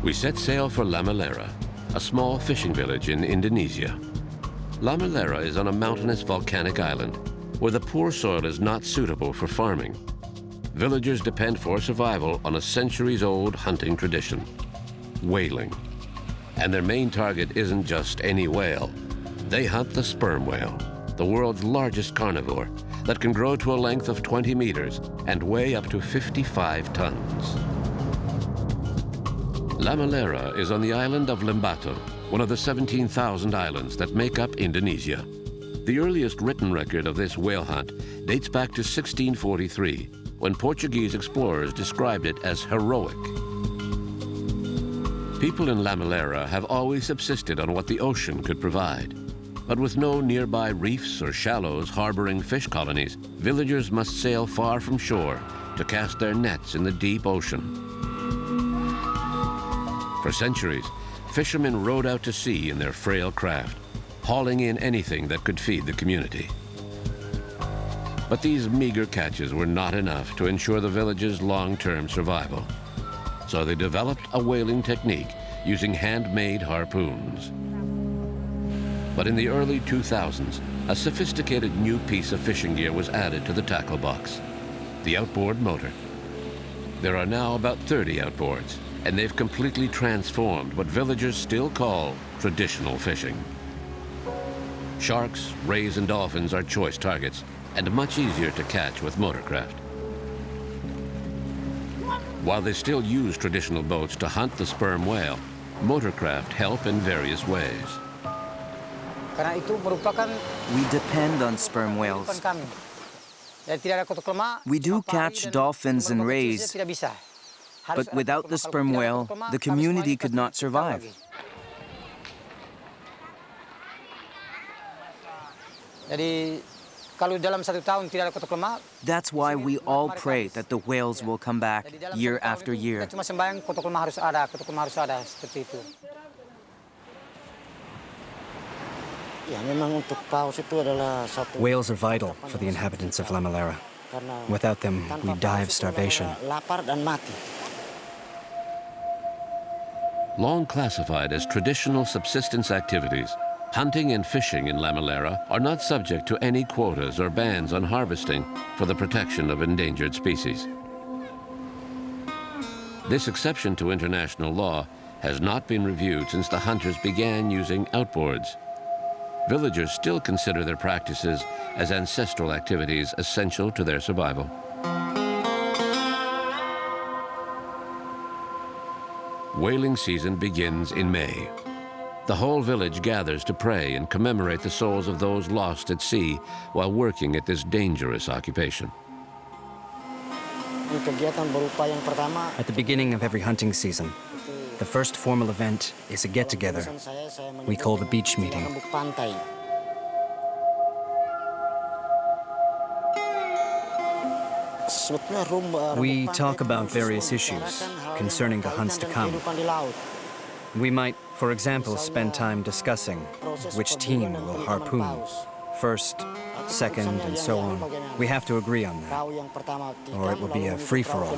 We set sail for Lamalera, a small fishing village in Indonesia. Lamalera is on a mountainous volcanic island where the poor soil is not suitable for farming. Villagers depend for survival on a centuries-old hunting tradition, whaling. And their main target isn't just any whale. They hunt the sperm whale, the world's largest carnivore, that can grow to a length of 20 meters and weigh up to 55 tons. Lamalera is on the island of Limbato, one of the 17,000 islands that make up Indonesia. The earliest written record of this whale hunt dates back to 1643, when Portuguese explorers described it as heroic. People in Lamalera have always subsisted on what the ocean could provide. But with no nearby reefs or shallows harboring fish colonies, villagers must sail far from shore to cast their nets in the deep ocean. For centuries, fishermen rowed out to sea in their frail craft, hauling in anything that could feed the community. But these meager catches were not enough to ensure the village's long-term survival. So they developed a whaling technique using handmade harpoons. But in the early 2000s, a sophisticated new piece of fishing gear was added to the tackle box, the outboard motor. There are now about 30 outboards, and they've completely transformed what villagers still call traditional fishing. Sharks, rays, and dolphins are choice targets, and much easier to catch with motorcraft. While they still use traditional boats to hunt the sperm whale, motorcraft help in various ways. We depend on sperm whales. We do catch dolphins and rays, but without the sperm whale, the community could not survive. That's why we all pray that the whales will come back year after year. Whales are vital for the inhabitants of Lamalera. Without them, we die of starvation. Long classified as traditional subsistence activities, hunting and fishing in Lamalera are not subject to any quotas or bans on harvesting for the protection of endangered species. This exception to international law has not been reviewed since the hunters began using outboards. Villagers still consider their practices as ancestral activities essential to their survival. Whaling season begins in May. The whole village gathers to pray and commemorate the souls of those lost at sea while working at this dangerous occupation. At the beginning of every hunting season, the first formal event is a get-together we call the beach meeting. We talk about various issues concerning the hunts to come. We might, for example, spend time discussing which team will harpoon first, second, and so on. We have to agree on that, or it will be a free-for-all.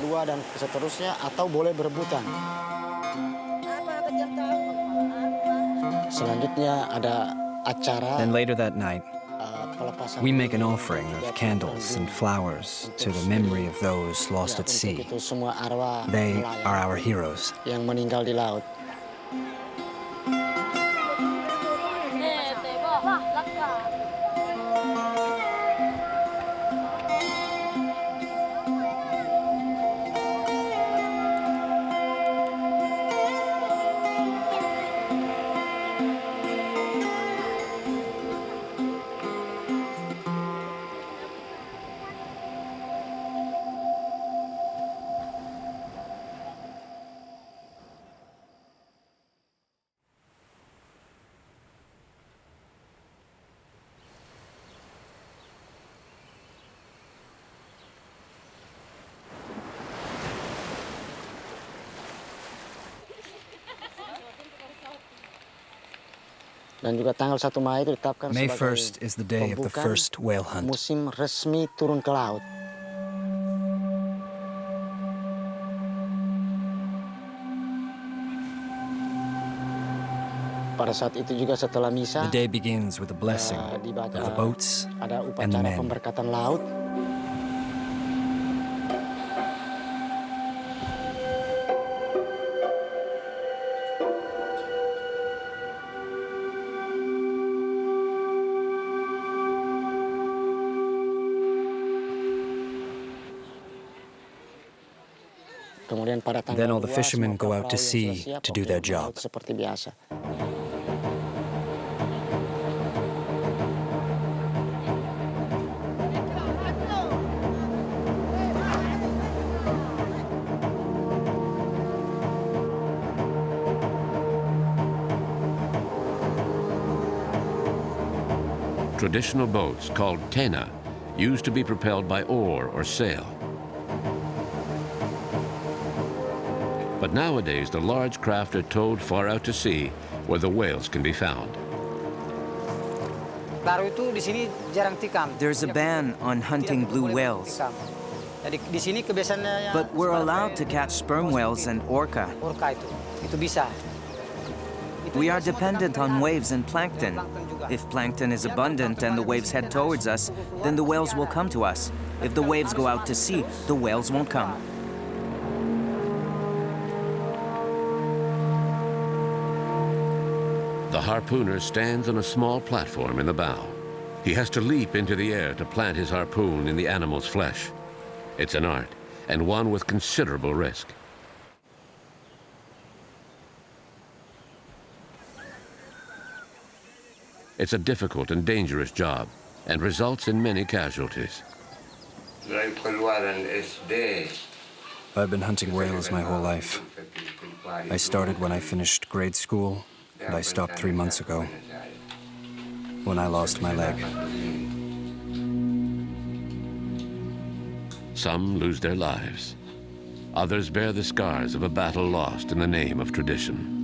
Then later that night, we make an offering of candles and flowers to the memory of those lost at sea. They are our heroes. Dan juga tanggal 1 Mei itu ditetapkan May 1st is the day of the first whale hunt. Musim resmi turun ke laut. pada saat itu juga setelah misa, The day begins with a blessing of the boats ada and the upacara men. pemberkatan laut. Kemudian pada tanggal Then all the 2, fishermen semua go out to perahu yang sea sudah siap, to do their oke, job. laut seperti biasa. Traditional boats called tena used to be propelled by oar or sail. But nowadays, the large craft are towed far out to sea where the whales can be found. There's a ban on hunting blue whales, but we're allowed to catch sperm whales and orca. We are dependent on waves and plankton. If plankton is abundant and the waves head towards us, then the whales will come to us. If the waves go out to sea, the whales won't come. The harpooner stands on a small platform in the bow. He has to leap into the air to plant his harpoon in the animal's flesh. It's an art, and one with considerable risk. It's a difficult and dangerous job, and results in many casualties. I've been hunting whales my whole life. I started when I finished grade school, and I stopped 3 months ago, when I lost my leg. Some lose their lives. Others bear the scars of a battle lost in the name of tradition.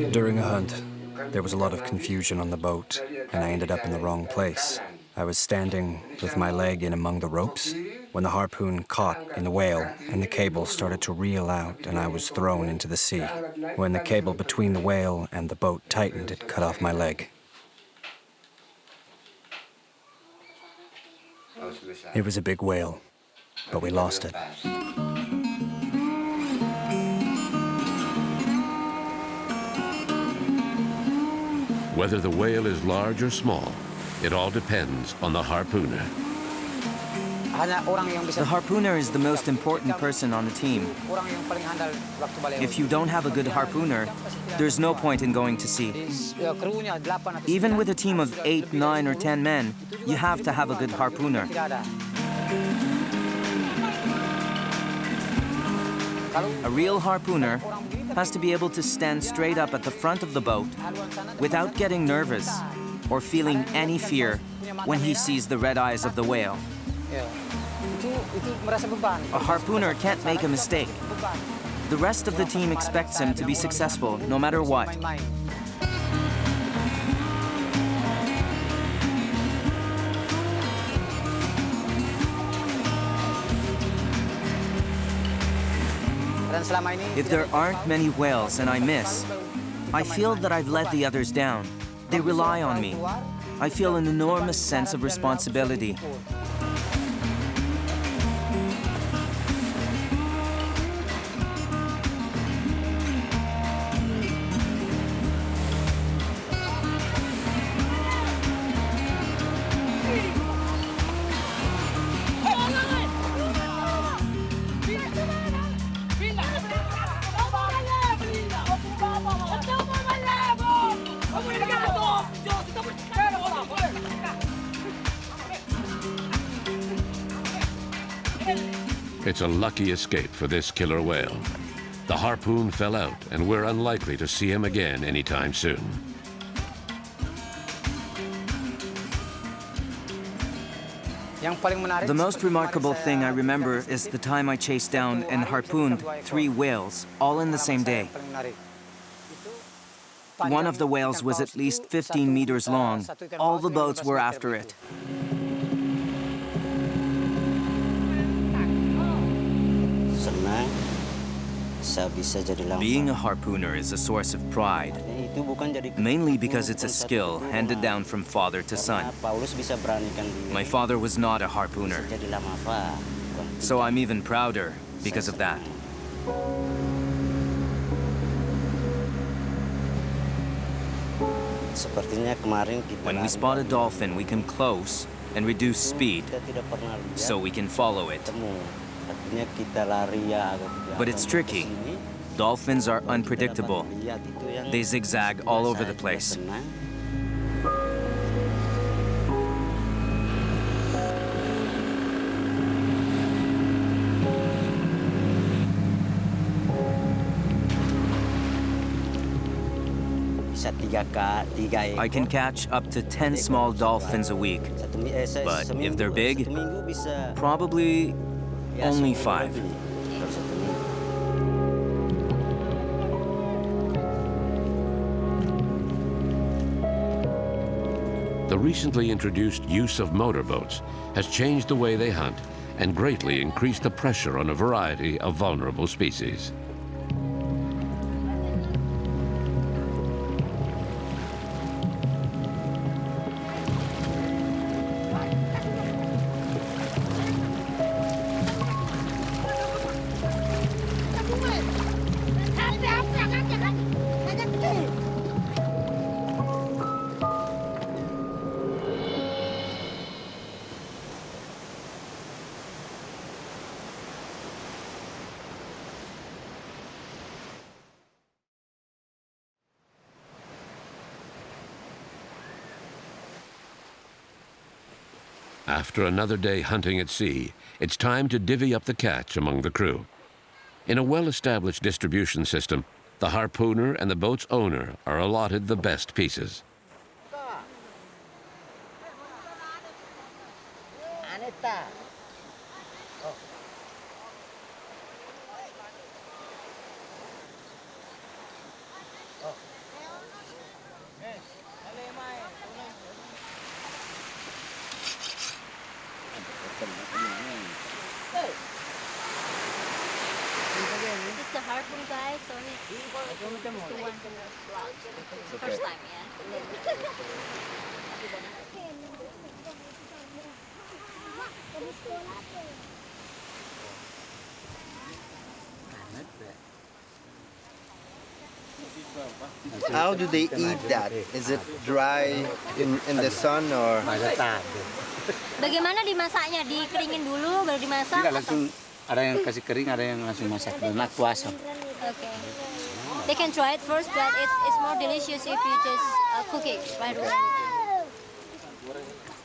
During a hunt, there was a lot of confusion on the boat, and I ended up in the wrong place. I was standing with my leg in among the ropes when the harpoon caught in the whale and the cable started to reel out and I was thrown into the sea. When the cable between the whale and the boat tightened, it cut off my leg. It was a big whale, but we lost it. Whether the whale is large or small, it all depends on the harpooner. The harpooner is the most important person on the team. If you don't have a good harpooner, there's no point in going to sea. Even with a team of 8, 9, or 10 men, you have to have a good harpooner. A real harpooner has to be able to stand straight up at the front of the boat without getting nervous or feeling any fear when he sees the red eyes of the whale. A harpooner can't make a mistake. The rest of the team expects him to be successful no matter what. If there aren't many whales and I miss, I feel that I've let the others down. They rely on me. I feel an enormous sense of responsibility. It's a lucky escape for this killer whale. The harpoon fell out, and we're unlikely to see him again anytime soon. The most remarkable thing I remember is the time I chased down and harpooned 3 whales, all in the same day. One of the whales was at least 15 meters long. All the boats were after it. Being a harpooner is a source of pride, mainly because it's a skill handed down from father to son. My father was not a harpooner, so I'm even prouder because of that. When we spot a dolphin, we come close and reduce speed so we can follow it. But it's tricky. Dolphins are unpredictable. They zigzag all over the place. I can catch up to 10 small dolphins a week, but if they're big, probably only 5. The recently introduced use of motorboats has changed the way they hunt and greatly increased the pressure on a variety of vulnerable species. After another day hunting at sea, it's time to divvy up the catch among the crew. In a well-established distribution system, the harpooner and the boat's owner are allotted the best pieces. This is the harpoon guy, so he's the one first time, How do they eat that? Is it dry in the sun or? Bagaimana dimasaknya? Dikeringin dulu baru dimasak? Tidak, langsung ada yang kasih kering, ada yang langsung masak. Lemak puasa. Okay. They can try it first, but it's more delicious if you just cook it right away.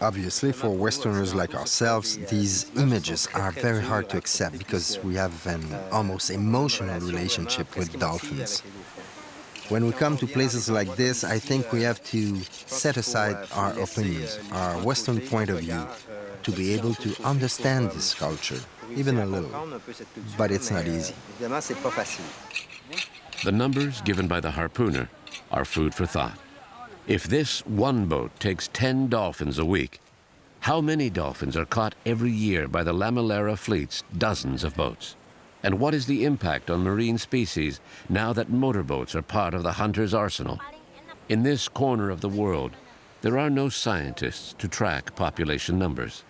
Obviously, for Westerners like ourselves, these images are very hard to accept because we have an almost emotional relationship with dolphins. When we come to places like this, I think we have to set aside our opinions, our Western point of view, to be able to understand this culture, even a little. But it's not easy. The numbers given by the harpooner are food for thought. If this one boat takes 10 dolphins a week, how many dolphins are caught every year by the Lamalera fleet's dozens of boats? And what is the impact on marine species now that motorboats are part of the hunter's arsenal? In this corner of the world, there are no scientists to track population numbers.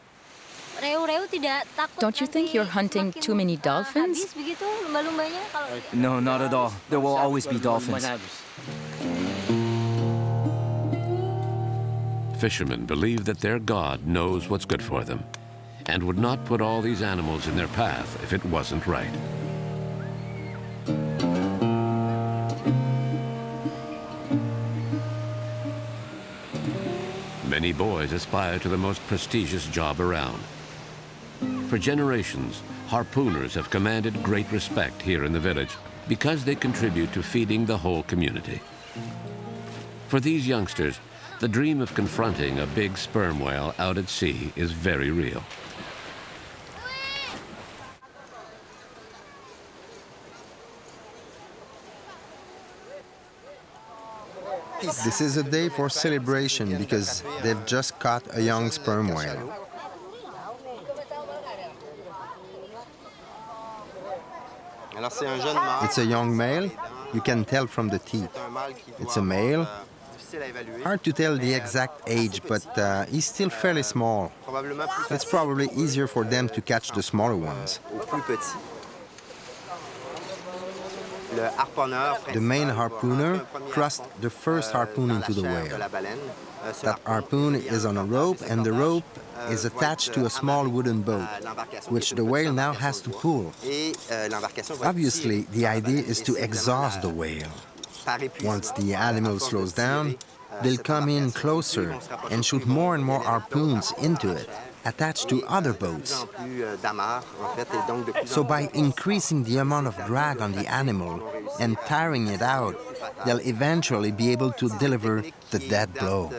Don't you think you're hunting too many dolphins? No, not at all. There will always be dolphins. Fishermen believe that their God knows what's good for them and would not put all these animals in their path if it wasn't right. Many boys aspire to the most prestigious job around. For generations, harpooners have commanded great respect here in the village because they contribute to feeding the whole community. For these youngsters, The dream of confronting a big sperm whale out at sea is very real. This is a day for celebration because they've just caught a young sperm whale. It's a young male. You can tell from the teeth. It's a male. Hard to tell the exact age, but he's still fairly small. It's probably easier for them to catch the smaller ones. The main harpooner thrust the first harpoon into the whale. That harpoon is on a rope, and the rope is attached to a small wooden boat, which the whale now has to pull. Obviously, the idea is to exhaust the whale. Once the animal slows down, they'll come in closer and shoot more and more harpoons into it, attached to other boats. So by increasing the amount of drag on the animal and tiring it out, they'll eventually be able to deliver the death blow.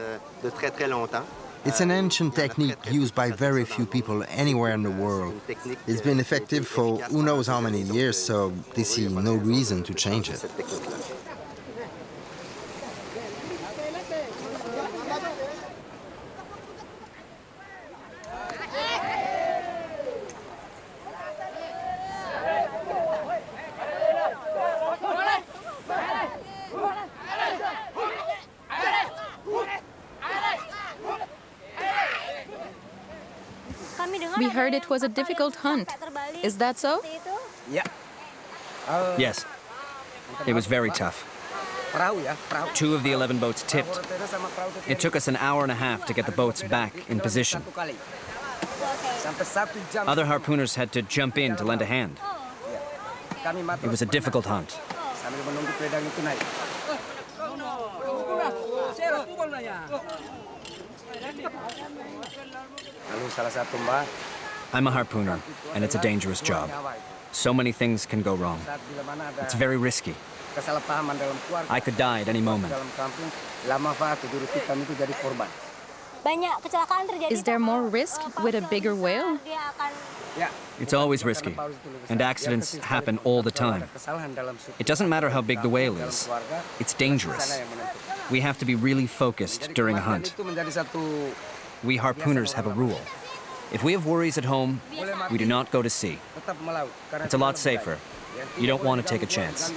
It's an ancient technique used by very few people anywhere in the world. It's been effective for who knows how many years, so they see no reason to change it. We heard it was a difficult hunt. Is that so? Yes. It was very tough. 2 of the 11 boats tipped. It took us an hour and a half to get the boats back in position. Other harpooners had to jump in to lend a hand. It was a difficult hunt. I'm a harpooner, and it's a dangerous job. So many things can go wrong. It's very risky. I could die at any moment. Is there more risk with a bigger whale? It's always risky, and accidents happen all the time. It doesn't matter how big the whale is. It's dangerous. We have to be really focused during a hunt. We harpooners have a rule. If we have worries at home, we do not go to sea. It's a lot safer. You don't want to take a chance.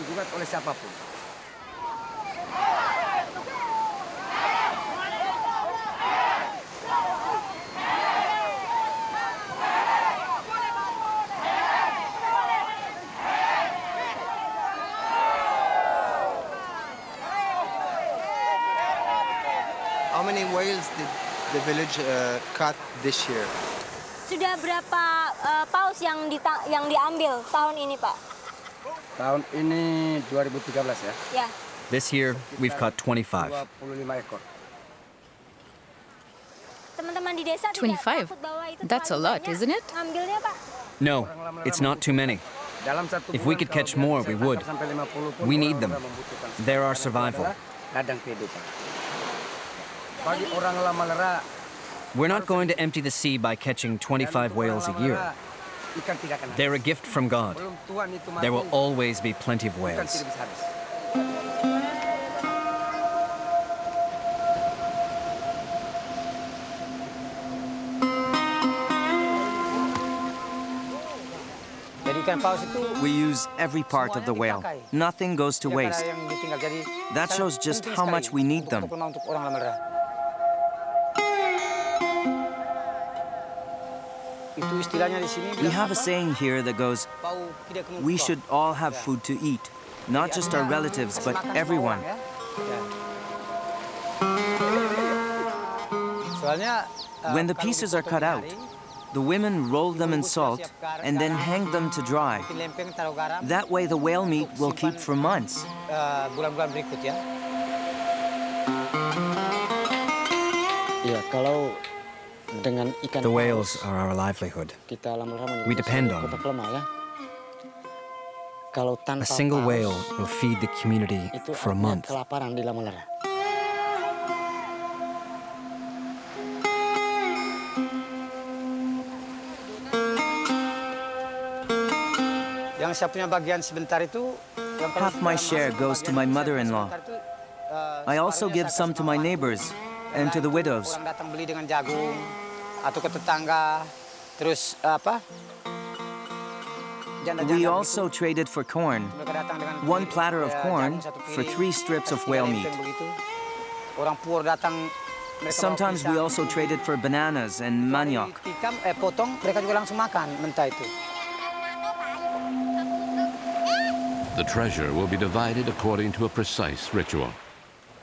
How many whales did the village caught this year? Sudah berapa paus yang diambil tahun ini, Pak? Tahun ini 2013 ya? Ya. This year, we've caught 25. 25 ekor. Teman-teman di desa 25? That's a lot, isn't it? Ambilnya, Pak. No, it's not too many. If we could catch more, we would. We need them. They're our survival. Ladang kehidupan. Bagi orang Lamalera, We're not going to empty the sea by catching 25 whales a year. They're a gift from God. There will always be plenty of whales. We use every part of the whale. Nothing goes to waste. That shows just how much we need them. We have a saying here that goes, we should all have food to eat, not just our relatives, but everyone. When the pieces are cut out, the women roll them in salt and then hang them to dry. That way the whale meat will keep for months. The whales are our livelihood. We depend on them. A single whale will feed the community for a month. Half my share goes to my mother-in-law. I also give some to my neighbors and to the widows. We also traded for corn. 1 platter of corn for 3 strips of whale meat. Sometimes we also traded for bananas and manioc. The treasure will be divided according to a precise ritual.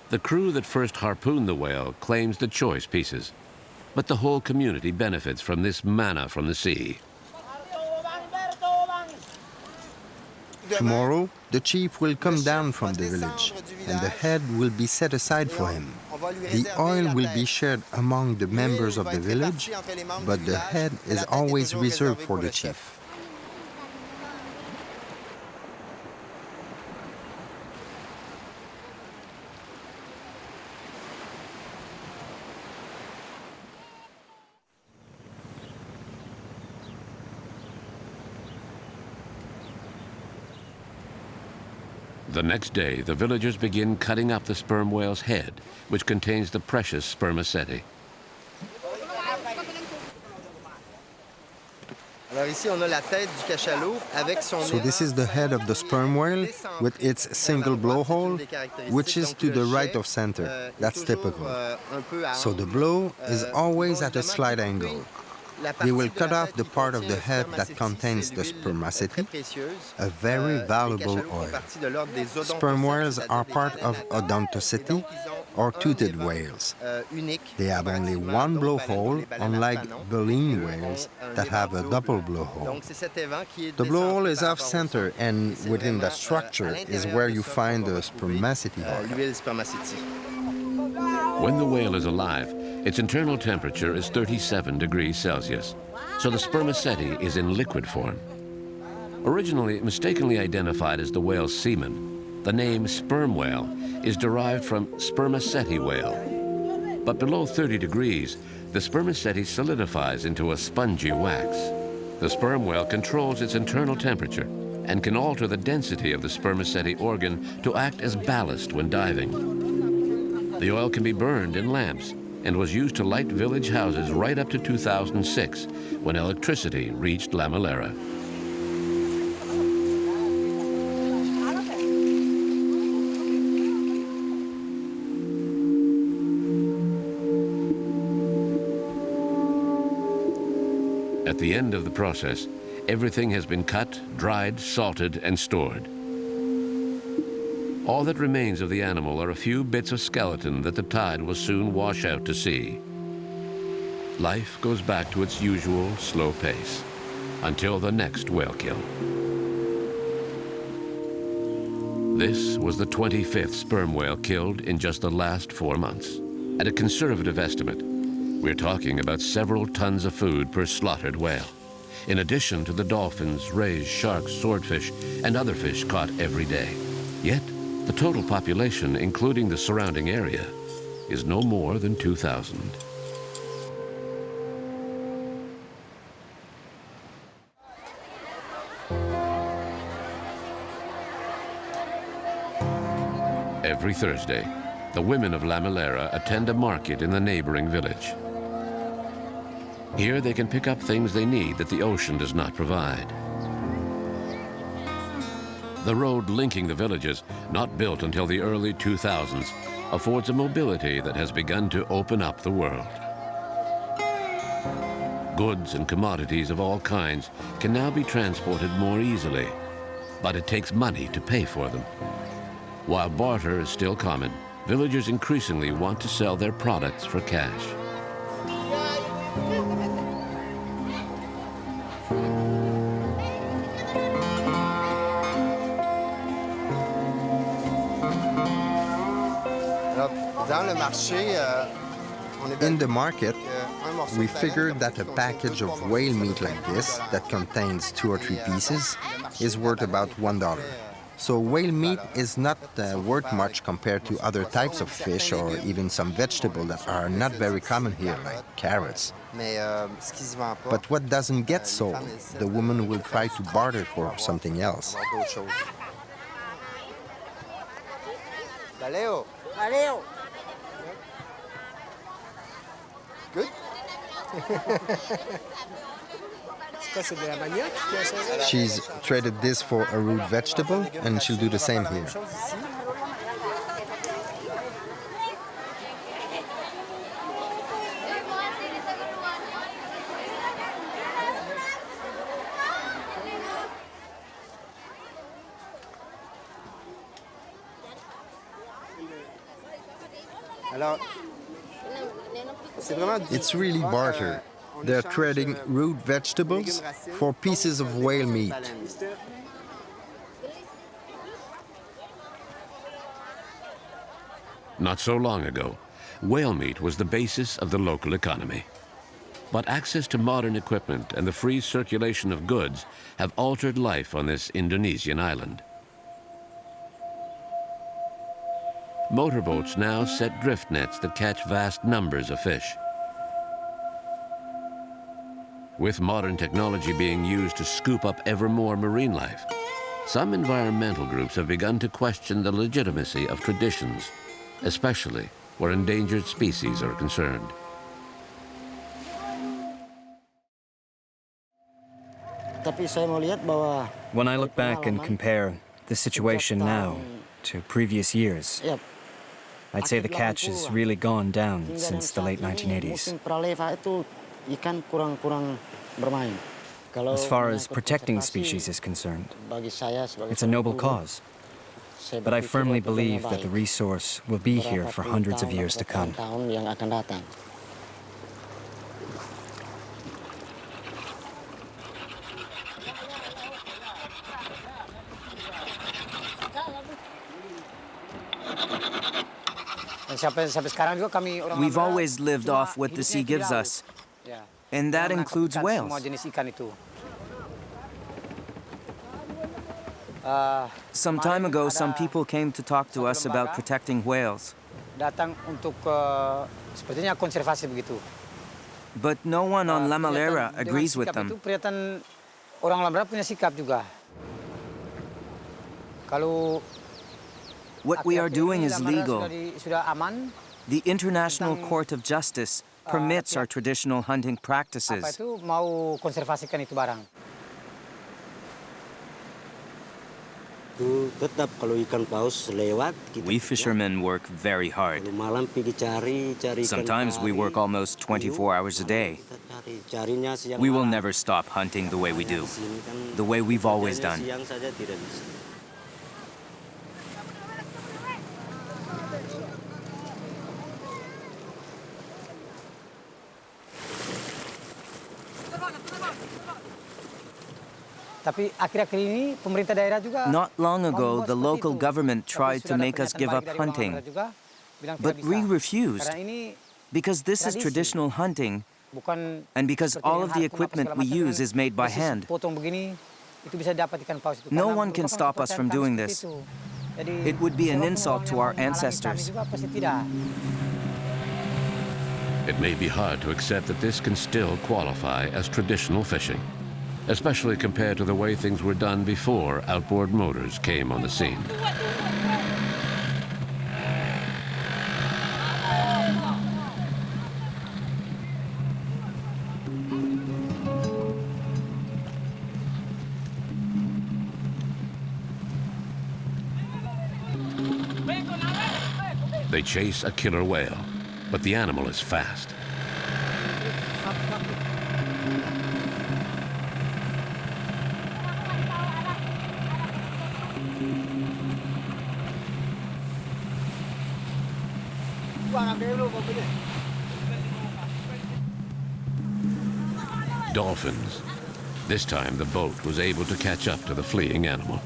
The crew that first harpooned the whale claims the choice pieces, but the whole community benefits from this manna from the sea. Tomorrow, the chief will come down from the village, and the head will be set aside for him. The oil will be shared among the members of the village, but the head is always reserved for the chief. The next day, the villagers begin cutting up the sperm whale's head, which contains the precious spermaceti. So this is the head of the sperm whale with its single blowhole, which is to the right of center. That's typical. So the blow is always at a slight angle. They will cut off the part of the head that contains the spermaceti, a very valuable oil. Sperm whales are part of Odontoceti, or toothed whales. They have only 1 blowhole, unlike baleen whales that have a double blowhole. The blowhole is off-center, and within the structure is where you find the spermaceti oil. When the whale is alive, its internal temperature is 37 degrees Celsius, so the spermaceti is in liquid form. Originally mistakenly identified as the whale's semen, the name sperm whale is derived from spermaceti whale. But below 30 degrees, the spermaceti solidifies into a spongy wax. The sperm whale controls its internal temperature and can alter the density of the spermaceti organ to act as ballast when diving. The oil can be burned in lamps and was used to light village houses right up to 2006, when electricity reached Lamalera. At the end of the process, everything has been cut, dried, salted, and stored. All that remains of the animal are a few bits of skeleton that the tide will soon wash out to sea. Life goes back to its usual slow pace until the next whale kill. This was the 25th sperm whale killed in just the last 4 months. At a conservative estimate, we're talking about several tons of food per slaughtered whale, in addition to the dolphins, rays, sharks, swordfish, and other fish caught every day. Yet, the total population, including the surrounding area, is no more than 2,000. Every Thursday, the women of Lamalera attend a market in the neighboring village. Here they can pick up things they need that the ocean does not provide. The road linking the villages, not built until the early 2000s, affords a mobility that has begun to open up the world. Goods and commodities of all kinds can now be transported more easily, but it takes money to pay for them. While barter is still common, villagers increasingly want to sell their products for cash. In the market, we figured that a package of whale meat like this, that contains 2 or 3 pieces, is worth about $1. So whale meat is not worth much compared to other types of fish or even some vegetables that are not very common here, like carrots. But what doesn't get sold, the woman will try to barter for something else. Galeo. Good? She's traded this for a root vegetable, and she'll do the same here. It's really barter. They're trading root vegetables for pieces of whale meat. Not so long ago, whale meat was the basis of the local economy. But access to modern equipment and the free circulation of goods have altered life on this Indonesian island. Motorboats now set drift nets that catch vast numbers of fish. With modern technology being used to scoop up ever more marine life, some environmental groups have begun to question the legitimacy of traditions, especially where endangered species are concerned. When I look back and compare the situation now to previous years, I'd say the catch has really gone down since the late 1980s. As far as protecting species is concerned, it's a noble cause. But I firmly believe that the resource will be here for hundreds of years to come. We've always lived off what the sea gives us, and that includes whales. Some time ago, some people came to talk to us about protecting whales. But no one on Lamalera agrees with them. What we are doing is legal. The International Court of Justice permits our traditional hunting practices. We fishermen work very hard. Sometimes we work almost 24 hours a day. We will never stop hunting the way we do, the way we've always done. Not long ago, the local government tried to make us give up hunting, but we refused because this is traditional hunting and because all of the equipment we use is made by hand. No one can stop us from doing this. It would be an insult to our ancestors. It may be hard to accept that this can still qualify as traditional fishing, especially compared to the way things were done before outboard motors came on the scene. They chase a killer whale, but the animal is fast. Dolphins. This time the boat was able to catch up to the fleeing animal.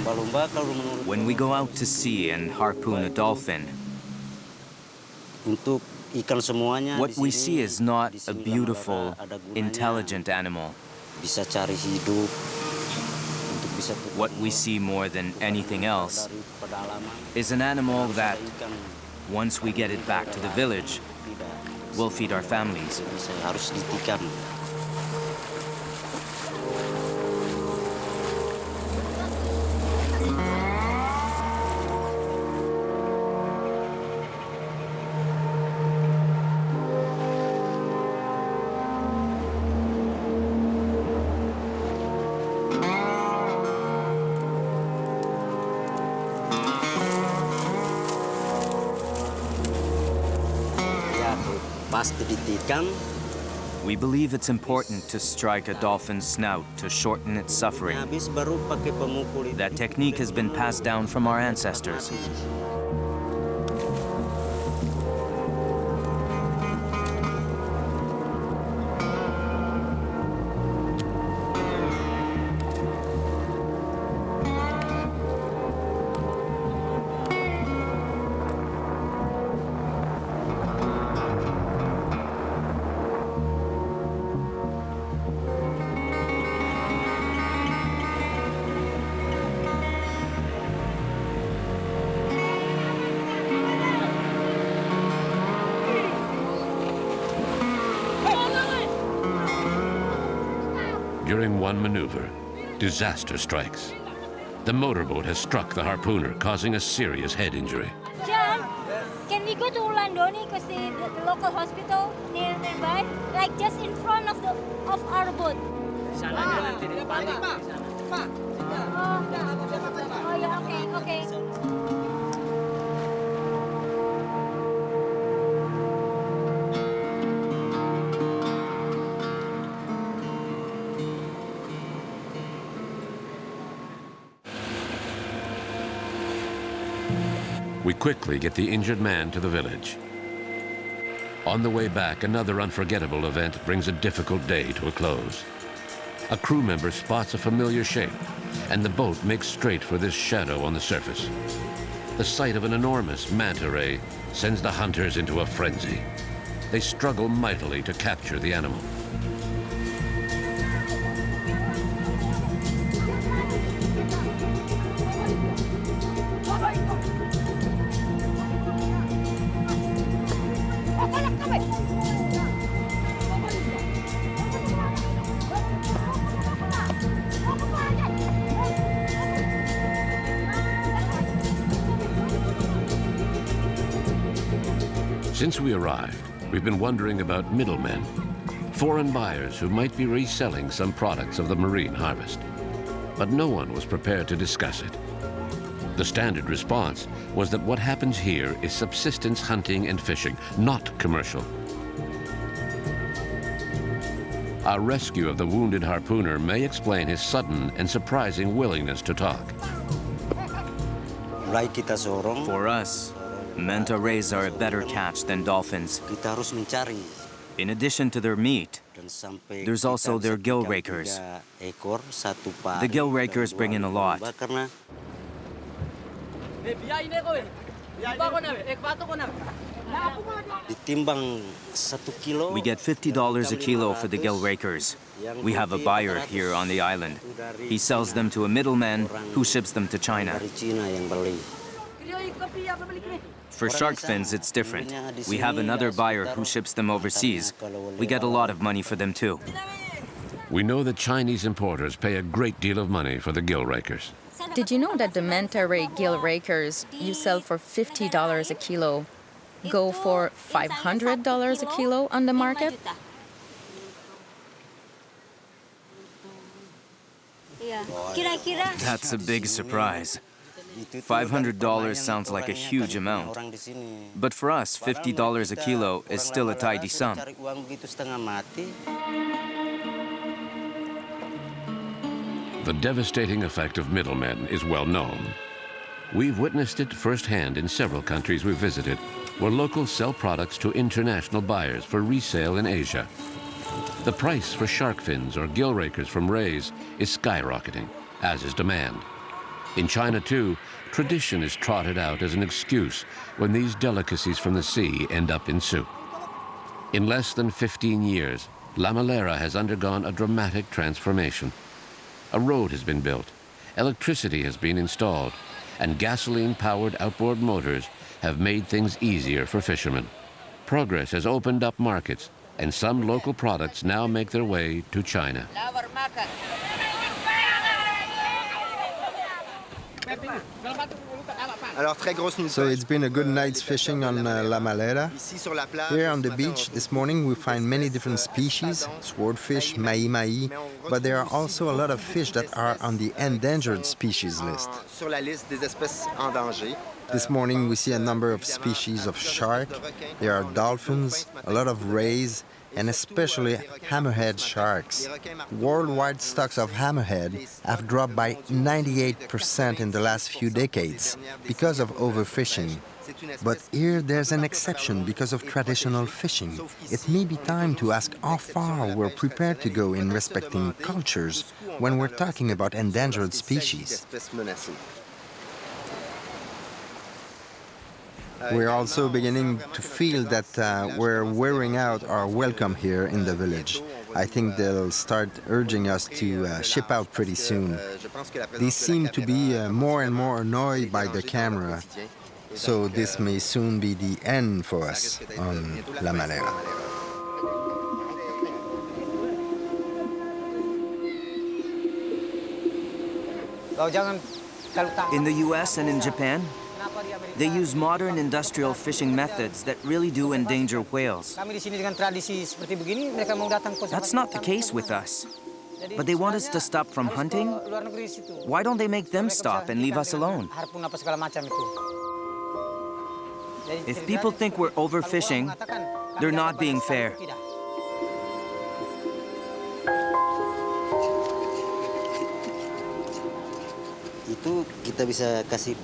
When we go out to sea and harpoon a dolphin, what we see is not a beautiful, intelligent animal. What we see more than anything else is an animal that, once we get it back to the village, will feed our families. We believe it's important to strike a dolphin's snout to shorten its suffering. That technique has been passed down from our ancestors. During one maneuver, disaster strikes. The motorboat has struck the harpooner, causing a serious head injury. John, can we go to Ulandoni because the local hospital nearby, like just in front of our boat? Oh yeah, okay. We quickly get the injured man to the village. On the way back, another unforgettable event brings a difficult day to a close. A crew member spots a familiar shape, and the boat makes straight for this shadow on the surface. The sight of an enormous manta ray sends the hunters into a frenzy. They struggle mightily to capture the animal. Since we arrived, we've been wondering about middlemen, foreign buyers who might be reselling some products of the marine harvest. But no one was prepared to discuss it. The standard response was that what happens here is subsistence hunting and fishing, not commercial. Our rescue of the wounded harpooner may explain his sudden and surprising willingness to talk. For us, manta rays are a better catch than dolphins. In addition to their meat, there's also their gill rakers. The gill rakers bring in a lot. We get $50 a kilo for the gill rakers. We have a buyer here on the island. He sells them to a middleman who ships them to China. For shark fins, it's different. We have another buyer who ships them overseas. We get a lot of money for them too. We know that Chinese importers pay a great deal of money for the gill rakers. Did you know that the manta ray gill rakers you sell for $50 a kilo go for $500 a kilo on the market? That's a big surprise. $500 sounds like a huge amount. But for us, $50 a kilo is still a tidy sum. The devastating effect of middlemen is well known. We've witnessed it firsthand in several countries we've visited, where locals sell products to international buyers for resale in Asia. The price for shark fins or gill rakers from rays is skyrocketing, as is demand. In China, too, tradition is trotted out as an excuse when these delicacies from the sea end up in soup. In less than 15 years, Lamalera has undergone a dramatic transformation. A road has been built, electricity has been installed, and gasoline-powered outboard motors have made things easier for fishermen. Progress has opened up markets, and some local products now make their way to China. So it's been a good night's fishing on Lamalera. Here on the beach this morning we find many different species, swordfish, mahi-mahi, but there are also a lot of fish that are on the endangered species list. This morning we see a number of species of shark, there are dolphins, a lot of rays, and especially hammerhead sharks. Worldwide stocks of hammerhead have dropped by 98% in the last few decades because of overfishing. But here there's an exception because of traditional fishing. It may be time to ask how far we're prepared to go in respecting cultures when we're talking about endangered species. We're also beginning to feel that we're wearing out our welcome here in the village. I think they'll start urging us to ship out pretty soon. They seem to be more and more annoyed by the camera, so this may soon be the end for us on Lamalera. In the US and in Japan, they use modern industrial fishing methods that really do endanger whales. That's not the case with us. But they want us to stop from hunting? Why don't they make them stop and leave us alone? If people think we're overfishing, they're not being fair.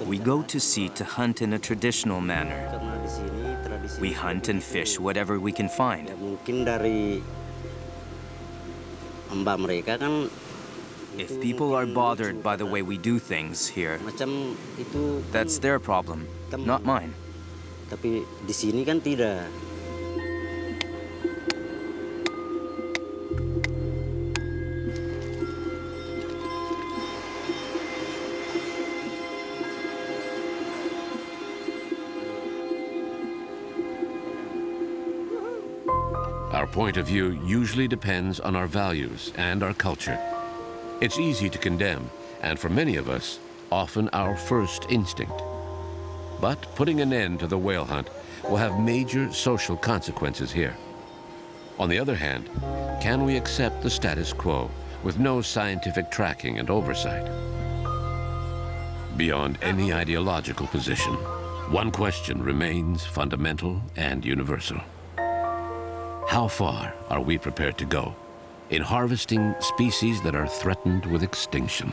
We go to sea to hunt in a traditional manner. We hunt and fish whatever we can find. If people are bothered by the way we do things here, that's their problem, not mine. Our point of view usually depends on our values and our culture. It's easy to condemn, and for many of us, often our first instinct. But putting an end to the whale hunt will have major social consequences here. On the other hand, can we accept the status quo with no scientific tracking and oversight? Beyond any ideological position, one question remains fundamental and universal. How far are we prepared to go in harvesting species that are threatened with extinction?